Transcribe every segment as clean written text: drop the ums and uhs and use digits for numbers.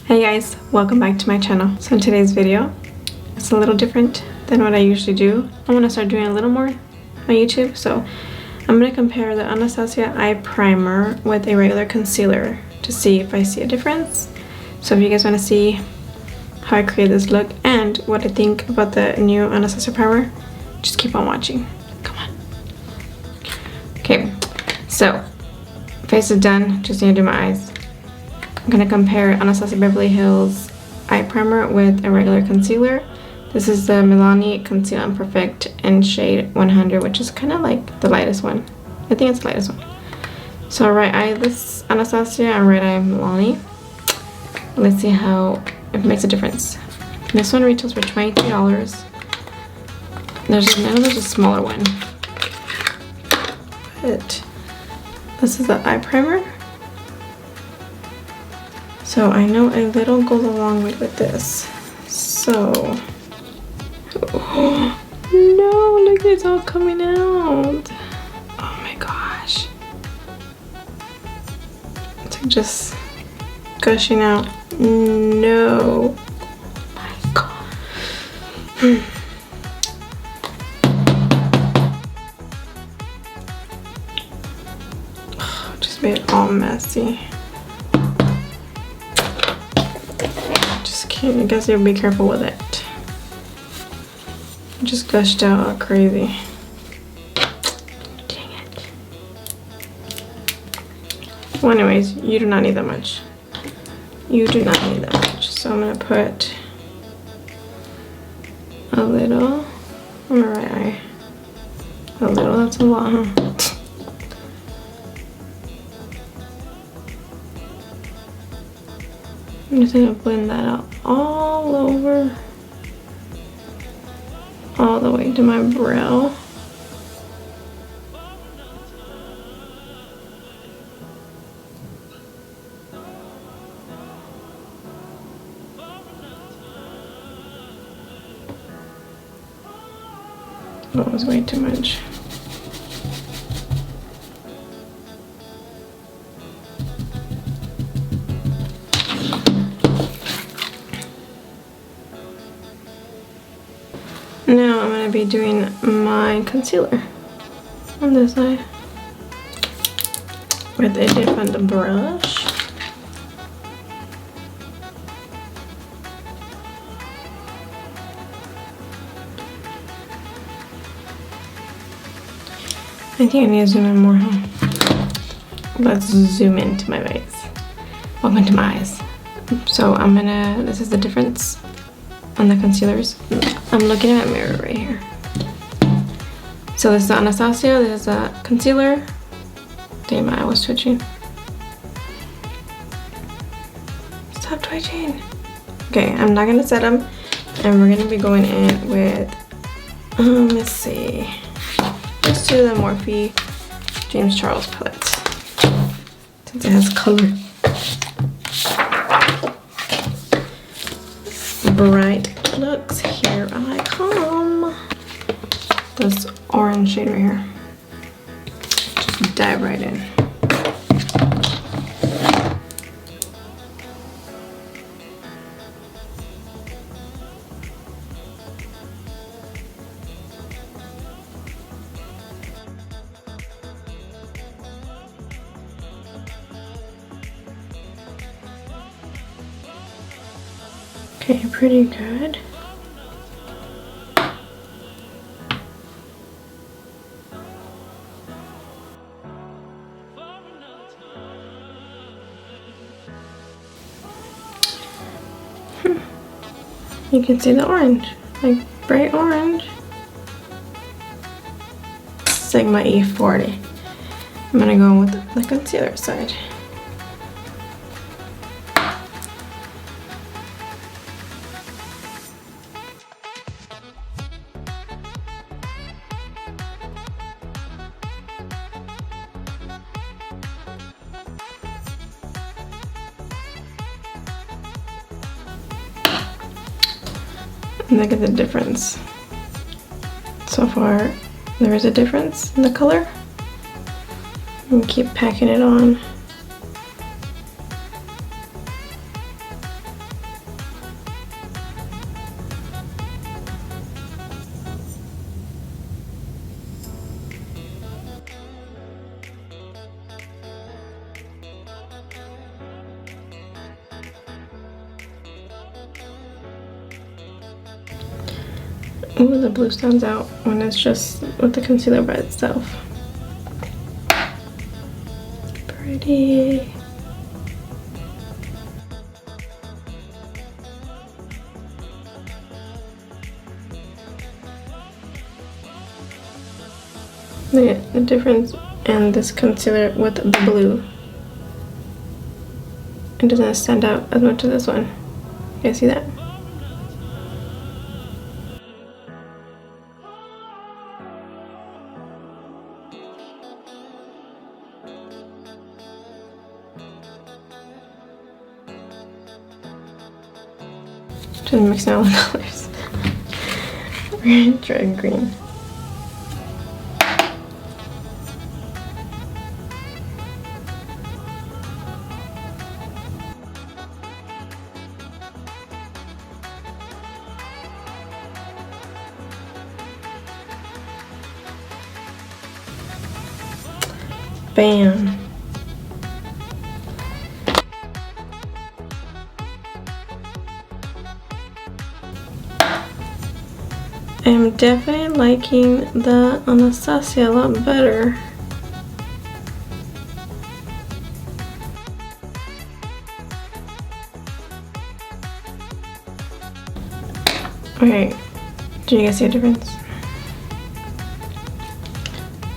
Hey guys, welcome back to my channel. So in today's video, it's a little different than what I usually do. I want to start doing a little more on YouTube, so I'm going to compare the Anastasia eye primer with a regular concealer to see if I see a difference. So if you guys want to see how I create this look and what I think about the new Anastasia primer, just keep on watching. Come on. Okay, so face is done, just need to do my eyes. I'm gonna compare Anastasia Beverly Hills eye primer with a regular concealer. This is the Milani Conceal and Perfect in shade 100, which is kind of like the lightest one. I think it's the lightest one. So right eye this Anastasia and right eye Milani. Let's see how it makes a difference. This one retails for $22. There's a smaller one. But this is the eye primer. So I know a little goes a long way with this. So, oh, no, look, it's all coming out. Oh my gosh. It's like just gushing out. No. Oh my god. Just made it all messy. I guess you'll be careful with it. It just gushed out all crazy. Dang it. Well, anyways, you do not need that much. You do not need that much. So I'm gonna put a little on my right eye. A little, that's a lot, huh? I'm just gonna blend that out all over, all the way to my brow. That was way too much. Now I'm going to be doing my concealer on this eye with a different brush. I think I need to zoom in more, huh? Let's zoom into my face. Welcome to my eyes. So this is the difference on the concealers. I'm looking at my mirror right here. So this is the Anastasia, this is a concealer. Damn, my eye was twitching. Stop twitching. Okay, I'm not gonna set them, and we're gonna be going in with, let's see. Let's do the Morphe James Charles palette, since it has color. Bright looks, here I come. This orange shade right here. Just dive right in. Okay, pretty good. You can see the orange, like bright orange. Sigma E40. I'm gonna go with the concealer side. Look at the difference. So far, there is a difference in the color. And keep packing it on. Ooh, the blue stands out when it's just with the concealer by itself. Pretty. Look at the difference in this concealer with the blue. It doesn't stand out as much as this one. You guys see that? Just mixing all the colors. Red, green. Bam. I'm definitely liking the Anastasia a lot better. Okay, do you guys see a difference?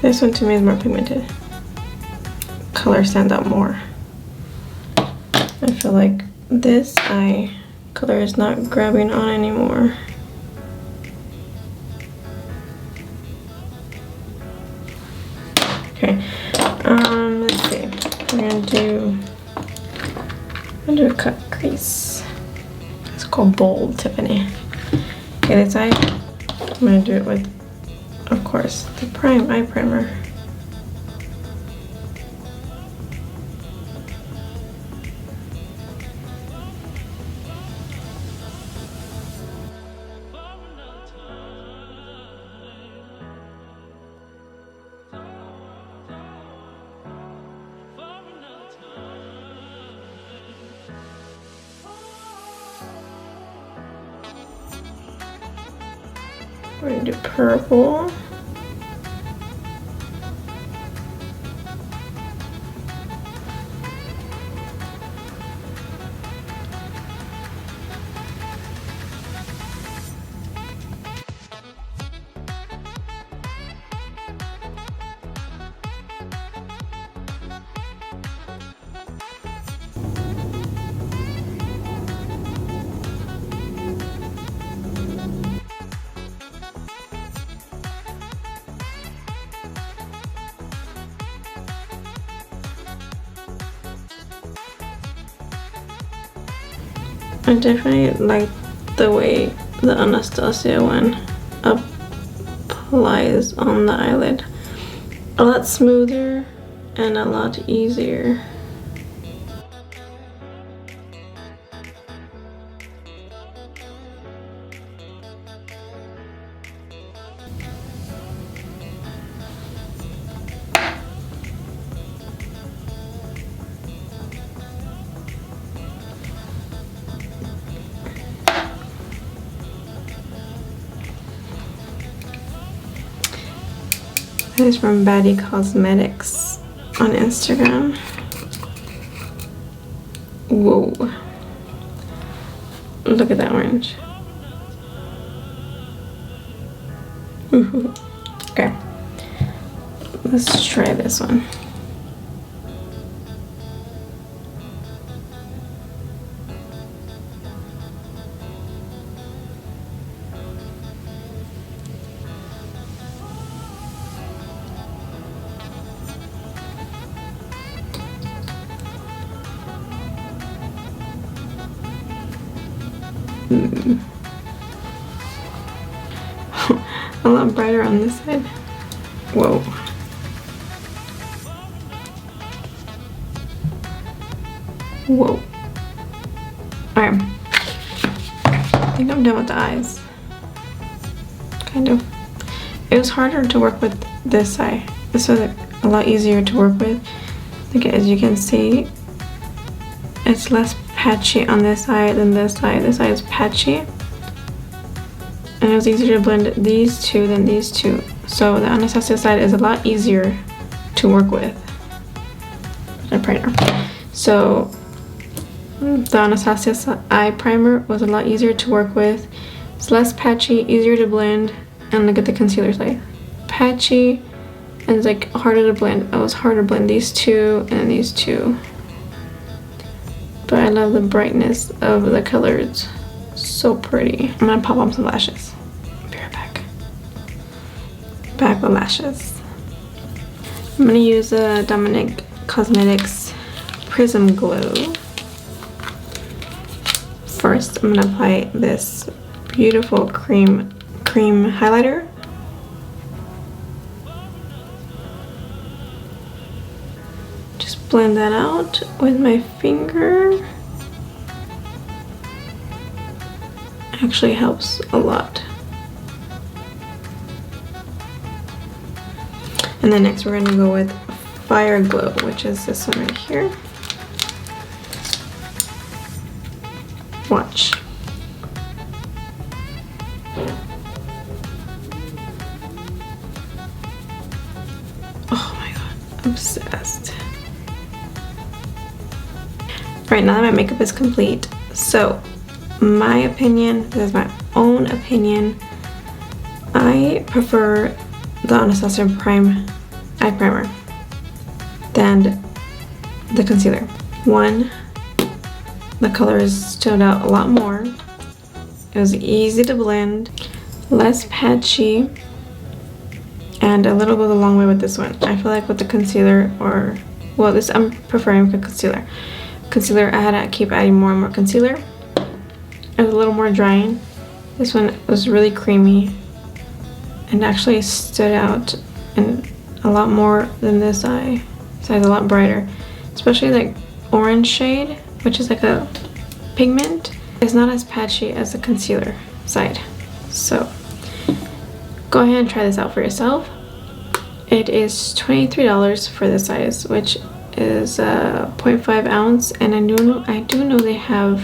This one to me is more pigmented. Color stands out more. I feel like this eye color is not grabbing on anymore. Okay, let's see. We're gonna do a cut crease. It's called Bold Tiffany. Okay, this eye, I'm gonna do it with, of course, the eye primer. We're gonna do purple. I definitely like the way the Anastasia one applies on the eyelid. A lot smoother and a lot easier. This is from Baddie Cosmetics on Instagram. Whoa. Look at that orange. Okay. Let's try this one. A lot brighter on this side. Whoa. Whoa. Alright. I think I'm done with the eyes. Kind of. It was harder to work with this side. This was a lot easier to work with. Like, as you can see, it's less patchy on this side than this side. This side is patchy. And and it was easier to blend these two than these two. So the Anastasia side is a lot easier to work with a primer. So the Anastasia eye primer was a lot easier to work with. It's less patchy, easier to blend, and look at the concealer side. Patchy, and it's like harder to blend. It was harder to blend these two and these two. But I love the brightness of the colors. So pretty. I'm gonna pop on some lashes. Be right back. Back with lashes. I'm gonna use a Dominic Cosmetics Prism Glow. First, I'm gonna apply this beautiful cream highlighter. Just blend that out with my finger. Actually helps a lot. And then next we're gonna go with Fire Glow, which is this one right here. Watch. Oh my god, obsessed. Right, now that my makeup is complete, so my opinion, this is my own opinion, I prefer the Anastasia eye primer than the concealer. One, the colors stood out a lot more. It was easy to blend, less patchy, and a little bit a long way with this one. I feel like with the concealer, or well, this I'm preferring the concealer. Concealer, I had to keep adding more and more concealer. It was a little more drying. This one was really creamy and actually stood out and a lot more than this eye. This eye's a lot brighter, especially like orange shade, which is like a pigment. It's not as patchy as the concealer side. So go ahead and try this out for yourself. It is $23 for this size, which is 0.5 ounce, and I do know they have,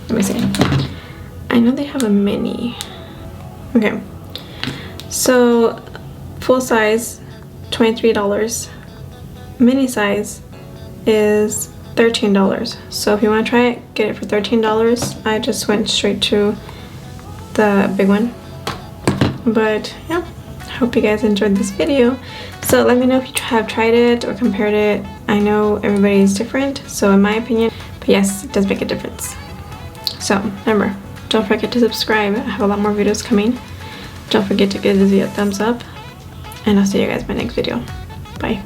let me see, I know they have a mini. Okay, so full size $23, mini size is $13. So if you want to try it, get it for $13. I just went straight to the big one. But yeah, I hope you guys enjoyed this video. So let me know if you have tried it or compared it. I know everybody is different, so in my opinion, but yes, it does make a difference. So remember, don't forget to subscribe. I have a lot more videos coming. Don't forget to give this video a thumbs up, and I'll see you guys in my next video. Bye.